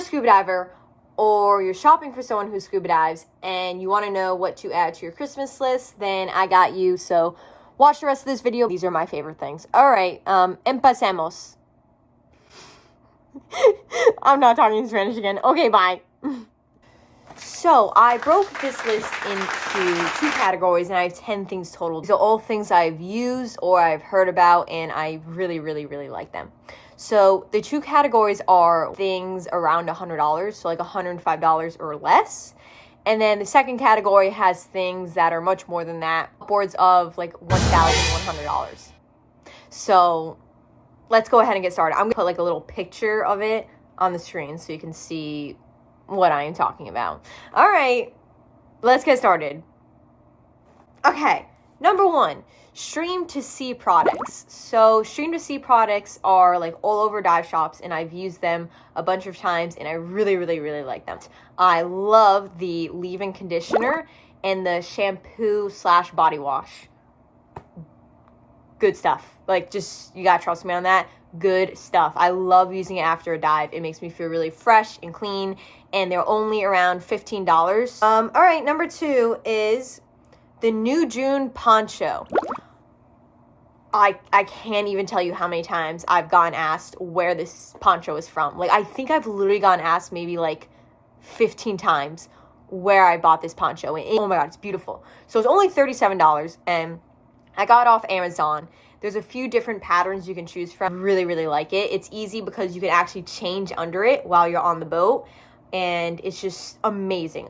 scuba diver or you're shopping for someone who scuba dives and you want to know what to add to your Christmas list, then I got you. So watch the rest of this video. These are my favorite things. All right, empecemos. I'm not talking in Spanish again. Okay, bye. So I broke this list into 2 categories, and I have 10 things total. These are all things I've used or I've heard about, and I really, really, really like them. So the 2 categories are things around $100, so like $105 or less. And then the second category has things that are much more than that, upwards of like $1,100. So let's go ahead and get started. I'm gonna put like a little picture of it on the screen so you can see what I am talking about. All right, let's get started. Okay, number 1, stream to sea products. So stream to sea products are like all over dive shops, and I've used them a bunch of times, and I really, really, really like them. I love the leave-in conditioner and the shampoo / body wash. Good stuff. Like, just, you gotta trust me on that. Good stuff. I love using it after a dive. It makes me feel really fresh and clean, and they're only around $15. All right, number 2 is the New June Poncho. I can't even tell you how many times I've gotten asked where this poncho is from. Like, I think I've literally gotten asked maybe like 15 times where I bought this poncho. And oh my God, it's beautiful. So it's only $37, and I got it off Amazon. There's a few different patterns you can choose from. I really, really like it. It's easy because you can actually change under it while you're on the boat, and it's just amazing.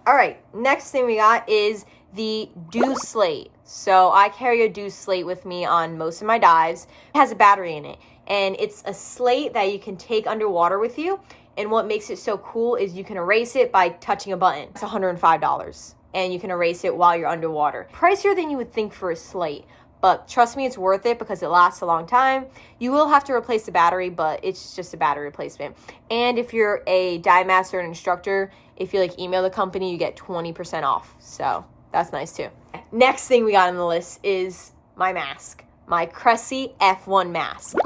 All right, next thing we got is the Dew Slate. So I carry a Dew Slate with me on most of my dives. It has a battery in it, and it's a slate that you can take underwater with you. And what makes it so cool is you can erase it by touching a button. It's $105, and you can erase it while you're underwater. Pricier than you would think for a slate, but trust me, it's worth it because it lasts a long time. You will have to replace the battery, but it's just a battery replacement. And if you're a dive master and instructor, if you like email the company, you get 20% off. So that's nice too. Next thing we got on the list is my mask, my Cressy F1 mask.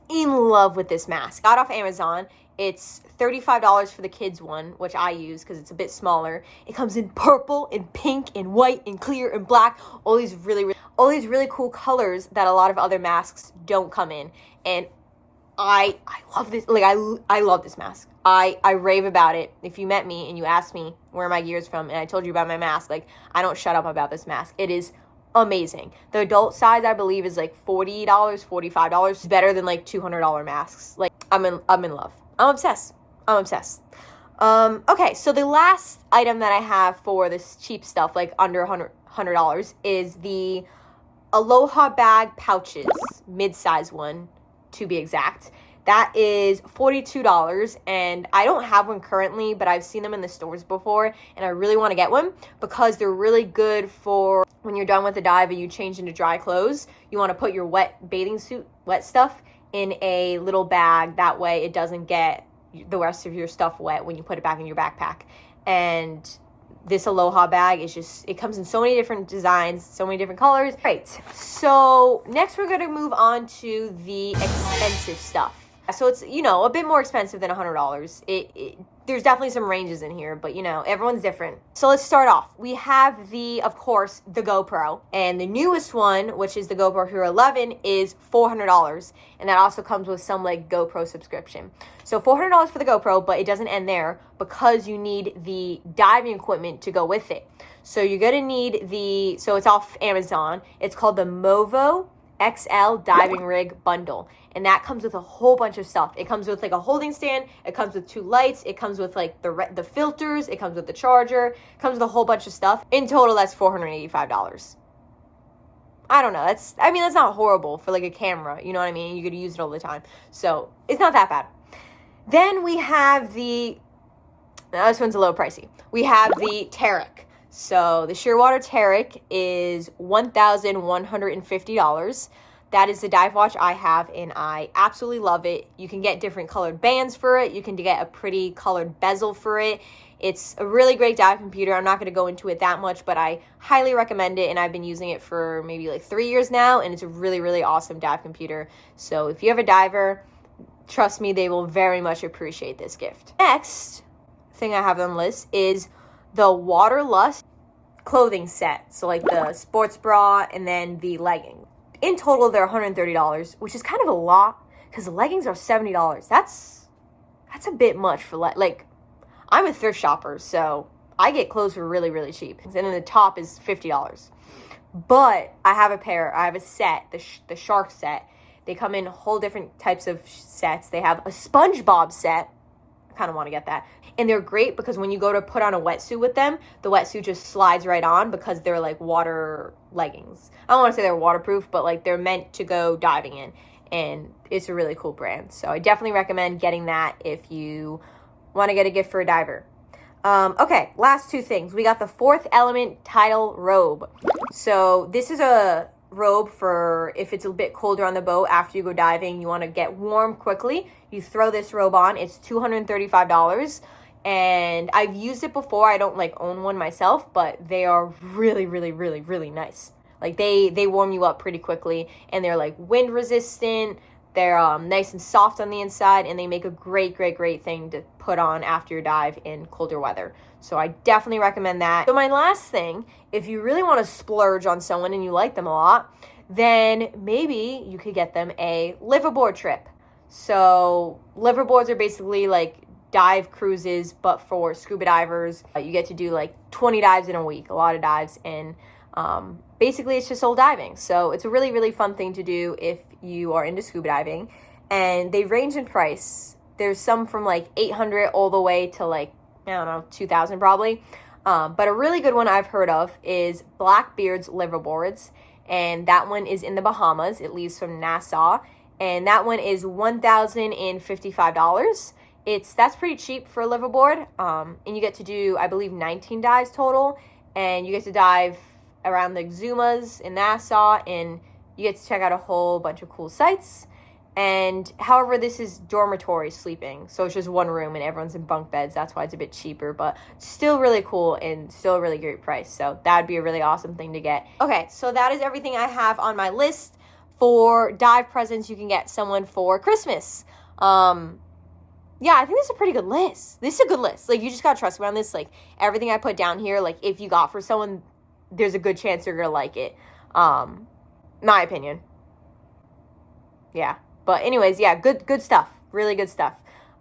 In love with this mask. Got off Amazon. It's $35 for the kids one, which I use because it's a bit smaller. It comes in purple and pink and white and clear and black. All these really cool colors that a lot of other masks don't come in. And I love this. Like, I love this mask. I rave about it. If you met me and you asked me where my gear's from and I told you about my mask, like, I don't shut up about this mask. It is amazing. The adult size, I believe, is like $40, $45. It's better than like $200 masks. Like, I'm in love. I'm obsessed. Okay, so the last item that I have for this cheap stuff, like under $100, is the Aloha Bag pouches, mid-size one, to be exact. That is $42, and I don't have one currently, but I've seen them in the stores before, and I really want to get one because they're really good for when you're done with the dive and you change into dry clothes. You want to put your wet bathing suit, wet stuff, in a little bag. That way it doesn't get the rest of your stuff wet when you put it back in your backpack. And this Aloha bag is just, it comes in so many different designs, so many different colors. Right, so next we're going to move on to the expensive stuff. So it's, you know, a bit more expensive than $100. There's definitely some ranges in here, but, you know, everyone's different. So let's start off. We have of course, the GoPro. And the newest one, which is the GoPro Hero 11, is $400. And that also comes with some, like, GoPro subscription. So $400 for the GoPro, but it doesn't end there because you need the diving equipment to go with it. So you're going to need so it's off Amazon. It's called the Movo XL diving rig bundle, and that comes with a whole bunch of stuff. It comes with like a holding stand, it comes with 2 lights, it comes with like the filters, it comes with the charger, it comes with a whole bunch of stuff. In total, that's $485. I don't know, that's not horrible for like a camera, you know what I mean? You could use it all the time, so it's not that bad. Then we have this one's a little pricey. We have the Tariq. So the Shearwater Tariq is $1,150. That is the dive watch I have, and I absolutely love it. You can get different colored bands for it. You can get a pretty colored bezel for it. It's a really great dive computer. I'm not going to go into it that much, but I highly recommend it, and I've been using it for maybe like 3 years now, and it's a really, really awesome dive computer. So if you have a diver, trust me, they will very much appreciate this gift. Next thing I have on the list is the Waterlust clothing set. So like the sports bra and then the leggings. In total, they're $130, which is kind of a lot because the leggings are $70. That's a bit much for like, I'm a thrift shopper, so I get clothes for really, really cheap. And then the top is $50. But I have a set, the shark set. They come in whole different types of sets. They have a SpongeBob set. I kind of want to get that. And they're great because when you go to put on a wetsuit with them, the wetsuit just slides right on because they're like water leggings. I don't want to say they're waterproof, but like they're meant to go diving in. And it's a really cool brand. So I definitely recommend getting that if you want to get a gift for a diver. Okay, last two things. We got the Fourth Element Tidal Robe. So this is a robe for if it's a bit colder on the boat after you go diving, you want to get warm quickly. You throw this robe on. It's $235. And I've used it before. I don't like own one myself, but they are really, really, really, really nice. Like they warm you up pretty quickly, and they're like wind resistant. They're nice and soft on the inside, and they make a great, great, great thing to put on after your dive in colder weather. So I definitely recommend that. So my last thing, if you really want to splurge on someone and you like them a lot, then maybe you could get them a liveaboard trip. So liveaboards are basically like dive cruises, but for scuba divers. You get to do like 20 dives in a week, a lot of dives, and basically it's just soul diving. So it's a really, really fun thing to do if you are into scuba diving. And they range in price. There's some from like $800 all the way to like, I don't know, $2,000 probably. But a really good one I've heard of is Blackbeard's liveaboards. And that one is in the Bahamas. It leaves from Nassau. And that one is $1,055. That's pretty cheap for a liveaboard. And you get to do, I believe, 19 dives total. And you get to dive around the Exumas in Nassau, and you get to check out a whole bunch of cool sites. And however, this is dormitory sleeping, so it's just one room and everyone's in bunk beds. That's why it's a bit cheaper, but still really cool and still a really great price. So that would be a really awesome thing to get. Okay, so that is everything I have on my list for dive presents you can get someone for Christmas. Yeah, I think this is a pretty good list. This is a good list. Like, you just gotta trust me on this. Like, everything I put down here, like, if you got for someone, there's a good chance you're gonna like it. My opinion. Yeah. But anyways, yeah, good stuff. Really good stuff.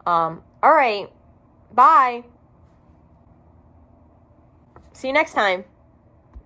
All right. Bye. See you next time.